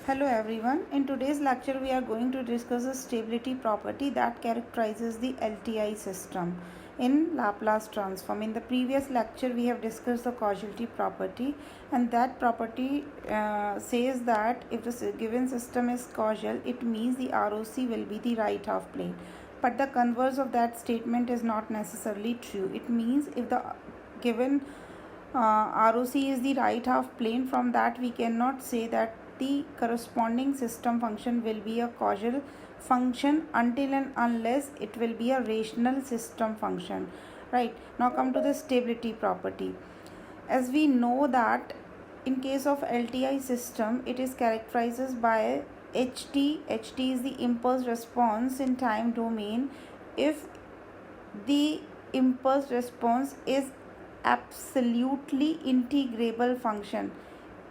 Hello everyone. In today's lecture we are going to discuss a stability property that characterizes the LTI system in Laplace transform. In the previous lecture we have discussed the causality property, and that property says that if the given system is causal, it means the ROC will be the right half plane. But the converse of that statement is not necessarily true. It means if the given ROC is the right half plane, from that we cannot say that the corresponding system function will be a causal function until and unless it will be a rational system function. Right, now come to the stability property. As we know that in case of LTI system, it is characterized by HT. HT is the impulse response in time domain if the impulse response is absolutely integrable function.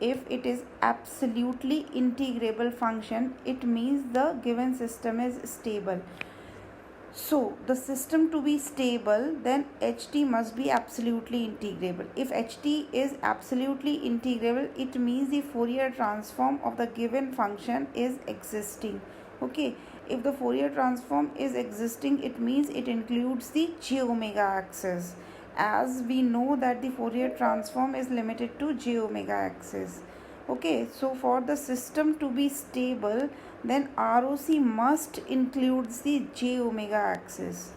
If it is absolutely integrable function, it means the given system is stable. So the system to be stable, then HT must be absolutely integrable. If HT is absolutely integrable, it means the Fourier transform of the given function is existing. Okay, if the Fourier transform is existing, it means it includes the j omega axis, as we know that the Fourier transform is limited to j omega axis. Okay, so for the system to be stable, then ROC must includes the j omega axis.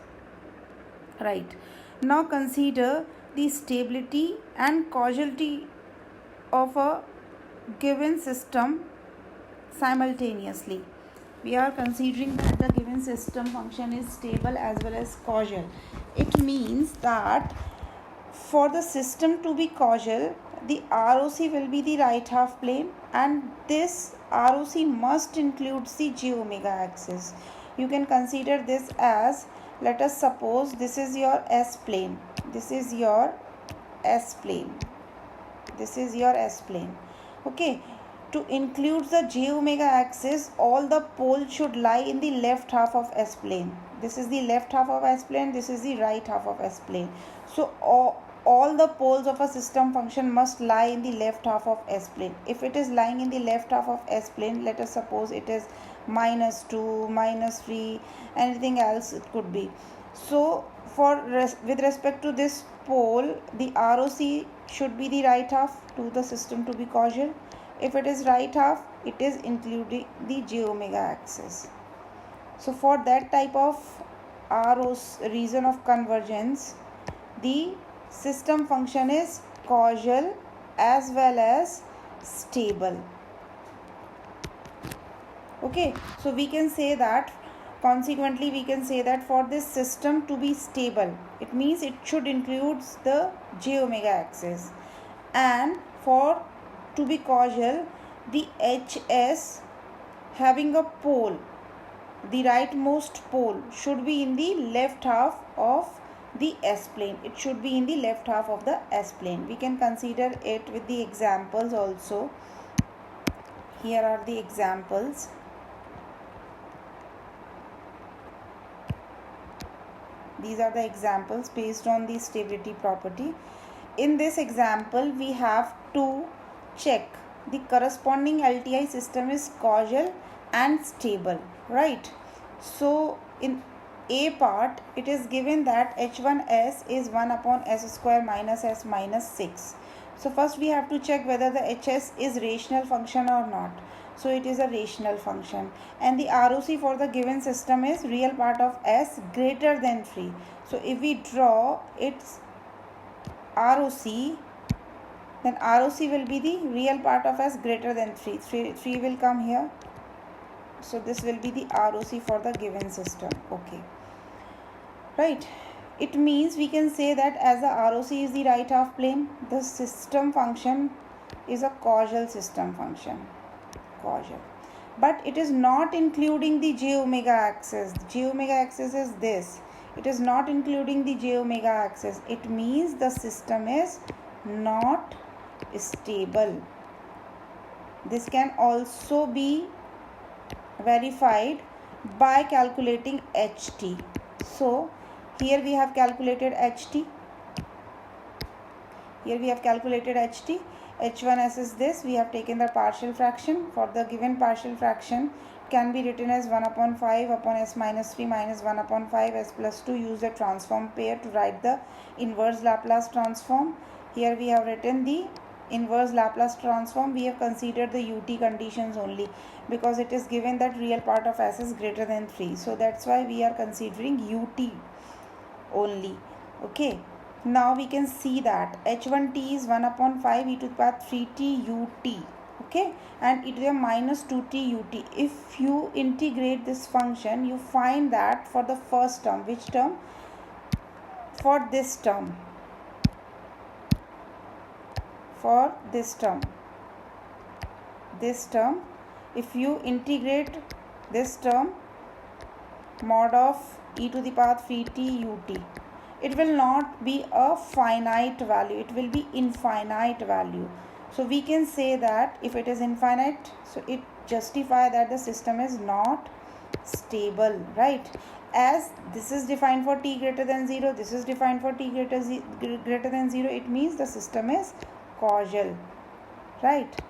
Right, now consider the stability and causality of a given system simultaneously. We are considering that the given system function is stable as well as causal. It means that for the system to be causal, the ROC will be the right half plane, and this ROC must include the j omega axis. You can consider this as, let us suppose this is your S plane, this is your S plane, this is your S plane. Okay, to include the j omega axis, all the poles should lie in the left half of S plane. This is the left half of S plane, this is the right half of S plane. So all the poles of a system function must lie in the left half of S plane. If it is lying in the left half of S plane, let us suppose it is -2, -3, anything else it could be. So with respect to this pole, the ROC should be the right half to the system to be causal. If it is right half, it is including the j omega axis. So for that type of ROC reason of convergence, the system function is causal as well as stable. Okay, so we can say that, consequently we can say that for this system to be stable, it means it should include the j omega axis, and for to be causal, the HS having a pole, the rightmost pole should be in the left half of the S plane. It should be in the left half of the S plane. We can consider it with the examples also. Here are the examples. These are the examples based on the stability property. In this example, we have to check the corresponding LTI system is causal and stable, right? So in A part, it is given that H1s is 1 upon S square minus S minus 6. So first we have to check whether the HS is rational function or not. So it is a rational function, and the ROC for the given system is real part of S greater than 3. So if we draw its ROC, then ROC will be the real part of S greater than 3. 3 will come here. So this will be the ROC for the given system. Okay, right, it means we can say that as the ROC is the right half plane, the system function is a causal system function, causal, but it is not including the j omega axis. The j omega axis is this, it is not including the j omega axis. It means the system is not stable. This can also be verified by calculating HT. So here we have calculated HT. h1s is this. We have taken the partial fraction. For the given partial fraction, can be written as 1 upon 5 upon s minus 3 minus 1 upon 5 s plus 2. Use the transform pair to write the inverse Laplace transform. Here we have written the inverse Laplace transform. We have considered the ut conditions only because it is given that real part of s is greater than 3. So that's why we are considering ut only. Okay. Now we can see that h1t is 1 upon 5 e to the power 3t ut. Okay, and e to the minus 2t ut. If you integrate this function, you find that for the first term, which term? For this term. For this term. This term, if you integrate this term, mod of e to the power 3t ut, it will not be a finite value, it will be infinite value. So we can say that if it is infinite, so it justifies that the system is not stable, right? As this is defined for t greater than 0, this is defined for t greater than 0, it means the system is causal, right?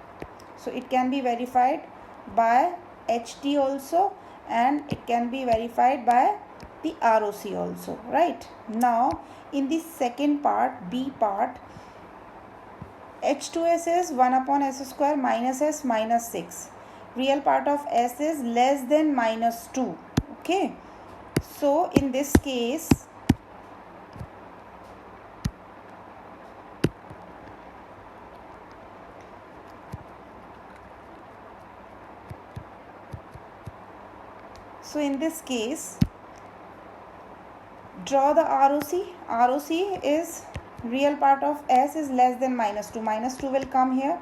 So it can be verified by ht also, and it can be verified by the ROC also, right? Now in the second part, B part, h2s is 1 upon s square minus s minus 6. Real part of s is less than minus 2. Okay, so in this case, draw the ROC. ROC is real part of s is less than minus 2. Minus 2 will come here.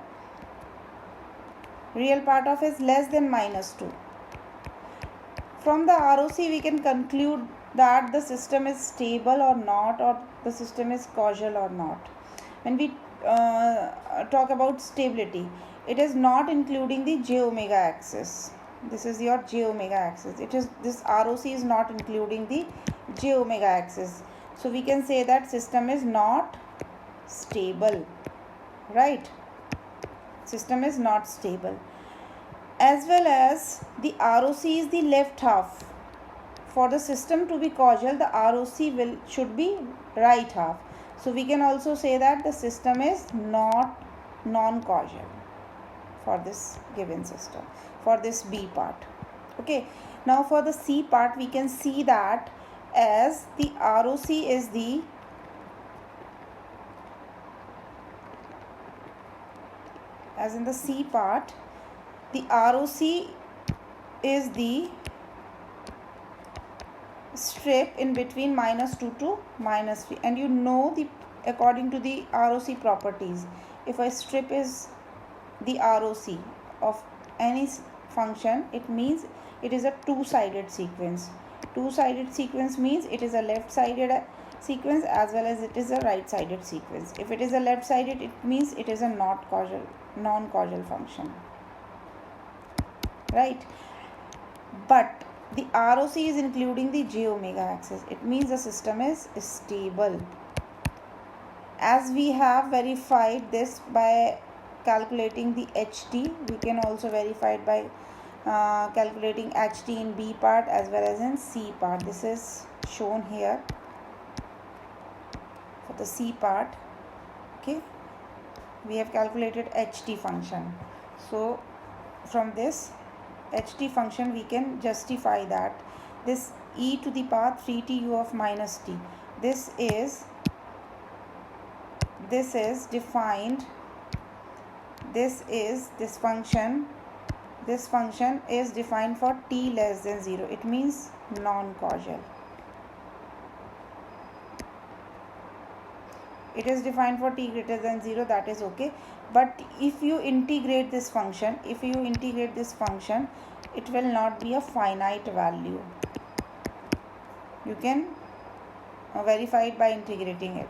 Real part of s less than minus 2. From the ROC we can conclude that the system is stable or not, or the system is causal or not. When we talk about stability, it is not including the j omega axis. This is your j omega axis. It is, this ROC is not including the j omega axis. So we can say that system is not stable, right? System is not stable. As well as the ROC is the left half. For the system to be causal, the ROC should be right half. So we can also say that the system is not non-causal for this given system, for this B part. Okay, now for the C part, we can see that as the ROC is the as in the C part, the ROC is the strip in between minus 2 to minus 3, and you know the according to the ROC properties, if a strip is the ROC of any function, it means it is a two-sided sequence. Two-sided sequence means it is a left-sided sequence as well as it is a right-sided sequence. If it is a left-sided, it means it is a non-causal function, right? But the ROC is including the j omega axis. It means the system is stable. As we have verified this by calculating the HT, we can also verify it by calculating HT in B part as well as in C part. This is shown here for the C part. Okay, we have calculated HT function. So from this HT function we can justify that this e to the power 3t u of minus t, this defined, this function is defined for t less than 0. It means non-causal. It is defined for t greater than 0, that is okay. But if you integrate this function, it will not be a finite value. You can verify it by integrating it.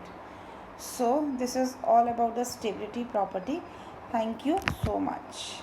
So this is all about the stability property. Thank you so much.